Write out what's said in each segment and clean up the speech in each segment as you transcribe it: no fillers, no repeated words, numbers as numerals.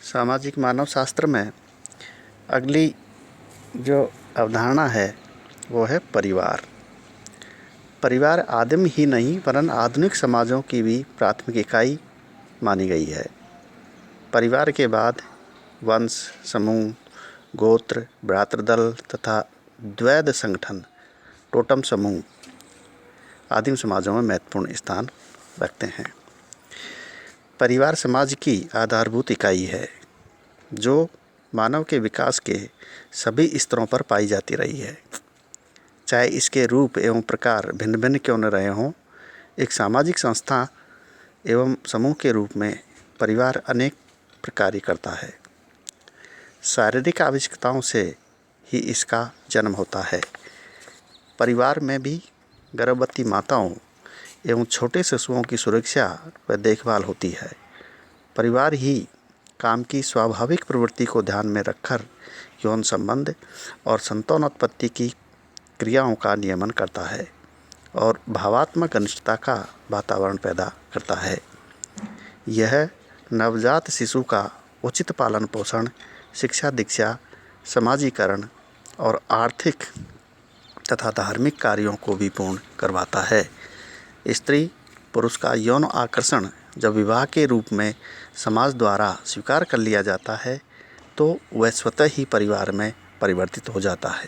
सामाजिक मानव शास्त्र में अगली जो अवधारणा है वो है परिवार। परिवार आदिम ही नहीं वरन आधुनिक समाजों की भी प्राथमिक इकाई मानी गई है। परिवार के बाद वंश, समूह, गोत्र, भ्रातृदल तथा द्वैध संगठन, टोटम समूह आदिम समाजों में महत्वपूर्ण स्थान रखते हैं। परिवार समाज की आधारभूत इकाई है जो मानव के विकास के सभी स्तरों पर पाई जाती रही है। चाहे इसके रूप एवं प्रकार भिन्न भिन्न क्यों न रहे हों, एक सामाजिक संस्था एवं समूह के रूप में परिवार अनेक प्रकार करता है। शारीरिक आवश्यकताओं से ही इसका जन्म होता है। परिवार में भी गर्भवती माताओं एवं छोटे शिशुओं की सुरक्षा व देखभाल होती है। परिवार ही काम की स्वाभाविक प्रवृत्ति को ध्यान में रखकर यौन संबंध और संतानोत्पत्ति की क्रियाओं का नियमन करता है और भावात्मक घनिष्ठता का वातावरण पैदा करता है। यह नवजात शिशु का उचित पालन पोषण, शिक्षा दीक्षा, समाजीकरण और आर्थिक तथा धार्मिक कार्यों को भी पूर्ण करवाता है। स्त्री पुरुष का यौन आकर्षण जब विवाह के रूप में समाज द्वारा स्वीकार कर लिया जाता है तो वह स्वतः ही परिवार में परिवर्तित हो जाता है।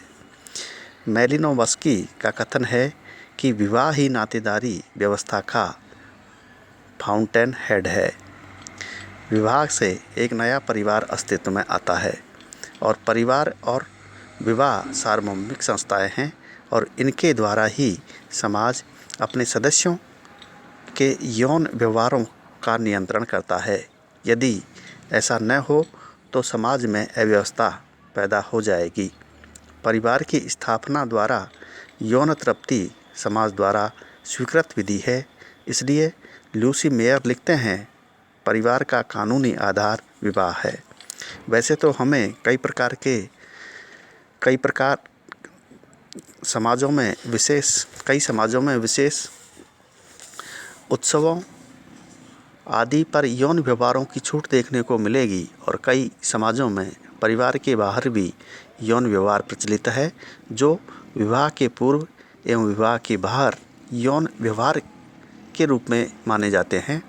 मैलिनोवस्की का कथन है कि विवाह ही नातेदारी व्यवस्था का फाउंटेन हेड है। विवाह से एक नया परिवार अस्तित्व में आता है और परिवार और विवाह सार्वभौमिक संस्थाएं हैं और इनके द्वारा ही समाज अपने सदस्यों के यौन व्यवहारों का नियंत्रण करता है। यदि ऐसा न हो तो समाज में अव्यवस्था पैदा हो जाएगी। परिवार की स्थापना द्वारा यौन तृप्ति समाज द्वारा स्वीकृत विधि है। इसलिए लूसी मेयर लिखते हैं, परिवार का कानूनी आधार विवाह है। वैसे तो हमें कई समाजों में विशेष उत्सवों आदि पर यौन व्यवहारों की छूट देखने को मिलेगी और कई समाजों में परिवार के बाहर भी यौन व्यवहार प्रचलित है जो विवाह के पूर्व एवं विवाह के बाहर यौन व्यवहार के रूप में माने जाते हैं।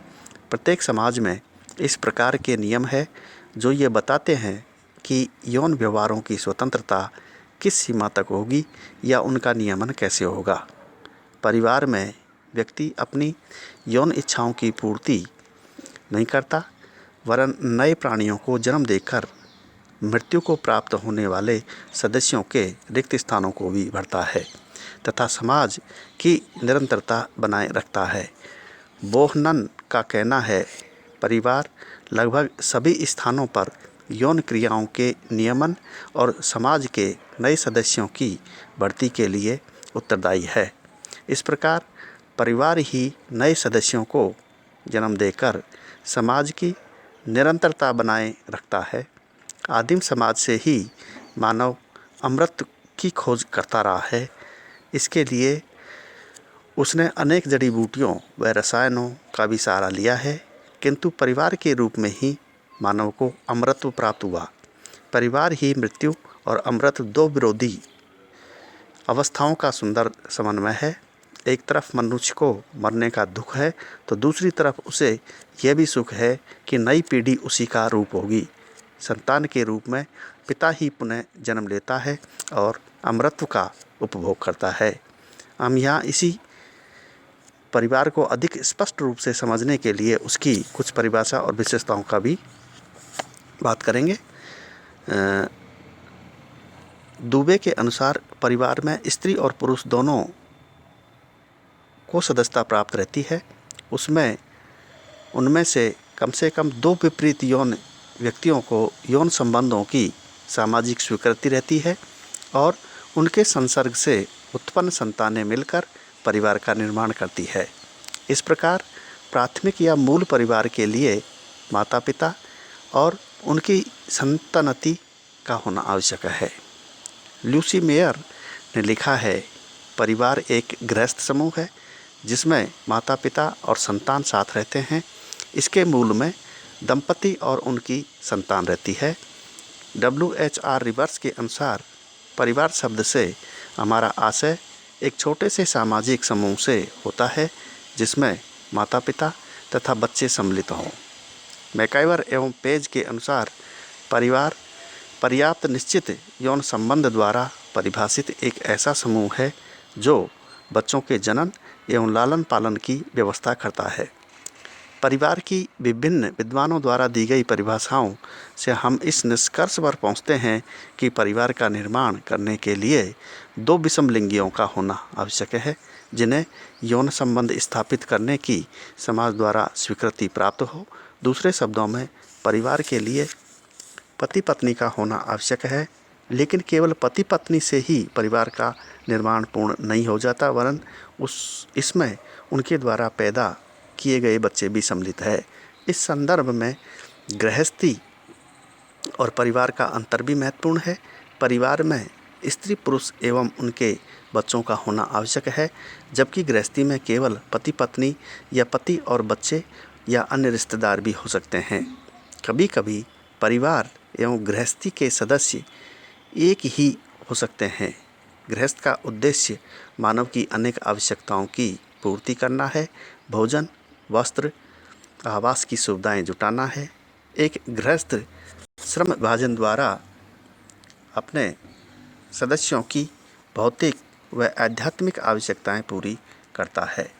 प्रत्येक समाज में इस प्रकार के नियम है जो ये बताते हैं कि यौन व्यवहारों की स्वतंत्रता किस सीमा तक होगी या उनका नियमन कैसे होगा। परिवार में व्यक्ति अपनी यौन इच्छाओं की पूर्ति नहीं करता वरन नए प्राणियों को जन्म देकर मृत्यु को प्राप्त होने वाले सदस्यों के रिक्त स्थानों को भी भरता है तथा समाज की निरंतरता बनाए रखता है। बोहनन का कहना है, परिवार लगभग सभी स्थानों पर यौन क्रियाओं के नियमन और समाज के नए सदस्यों की भर्ती के लिए उत्तरदायी है। इस प्रकार परिवार ही नए सदस्यों को जन्म देकर समाज की निरंतरता बनाए रखता है। आदिम समाज से ही मानव अमृत की खोज करता रहा है। इसके लिए उसने अनेक जड़ी बूटियों व रसायनों का भी सहारा लिया है, किंतु परिवार के रूप में ही मानव को अमृतत्व प्राप्त हुआ। परिवार ही मृत्यु और अमृत दो विरोधी अवस्थाओं का सुंदर समन्वय है। एक तरफ मनुष्य को मरने का दुख है तो दूसरी तरफ उसे यह भी सुख है कि नई पीढ़ी उसी का रूप होगी। संतान के रूप में पिता ही पुनः जन्म लेता है और अमृतत्व का उपभोग करता है। हम यहाँ इसी परिवार को अधिक स्पष्ट रूप से समझने के लिए उसकी कुछ परिभाषा और विशेषताओं का भी बात करेंगे। दुबे के अनुसार परिवार में स्त्री और पुरुष दोनों को सदस्यता प्राप्त रहती है। उनमें से कम दो विपरीत यौन व्यक्तियों को यौन संबंधों की सामाजिक स्वीकृति रहती है और उनके संसर्ग से उत्पन्न संतानें मिलकर परिवार का निर्माण करती है। इस प्रकार प्राथमिक या मूल परिवार के लिए माता पिता और उनकी संतति का होना आवश्यक है। लूसी मेयर ने लिखा है, परिवार एक गृहस्थ समूह है जिसमें माता पिता और संतान साथ रहते हैं। इसके मूल में दंपति और उनकी संतान रहती है। WHR रिवर्स के अनुसार परिवार शब्द से हमारा आशय एक छोटे से सामाजिक समूह से होता है जिसमें माता पिता तथा बच्चे सम्मिलित हों। मैकाइवर एवं पेज के अनुसार परिवार पर्याप्त निश्चित यौन संबंध द्वारा परिभाषित एक ऐसा समूह है जो बच्चों के जनन एवं लालन पालन की व्यवस्था करता है। परिवार की विभिन्न विद्वानों द्वारा दी गई परिभाषाओं से हम इस निष्कर्ष पर पहुंचते हैं कि परिवार का निर्माण करने के लिए 2 विषमलिंगियों का होना आवश्यक है जिन्हें यौन संबंध स्थापित करने की समाज द्वारा स्वीकृति प्राप्त हो। दूसरे शब्दों में परिवार के लिए पति पत्नी का होना आवश्यक है, लेकिन केवल पति पत्नी से ही परिवार का निर्माण पूर्ण नहीं हो जाता, वरन इसमें उनके द्वारा पैदा किए गए बच्चे भी सम्मिलित है। इस संदर्भ में गृहस्थी और परिवार का अंतर भी महत्वपूर्ण है। परिवार में स्त्री पुरुष एवं उनके बच्चों का होना आवश्यक है, जबकि गृहस्थी में केवल पति पत्नी या पति और बच्चे या अन्य रिश्तेदार भी हो सकते हैं। कभी कभी परिवार एवं गृहस्थी के सदस्य एक ही हो सकते हैं। गृहस्थ का उद्देश्य मानव की अनेक आवश्यकताओं की पूर्ति करना है। भोजन, वस्त्र, आवास की सुविधाएं जुटाना है। एक गृहस्थ श्रम विभाजन द्वारा अपने सदस्यों की भौतिक व आध्यात्मिक आवश्यकताएं पूरी करता है।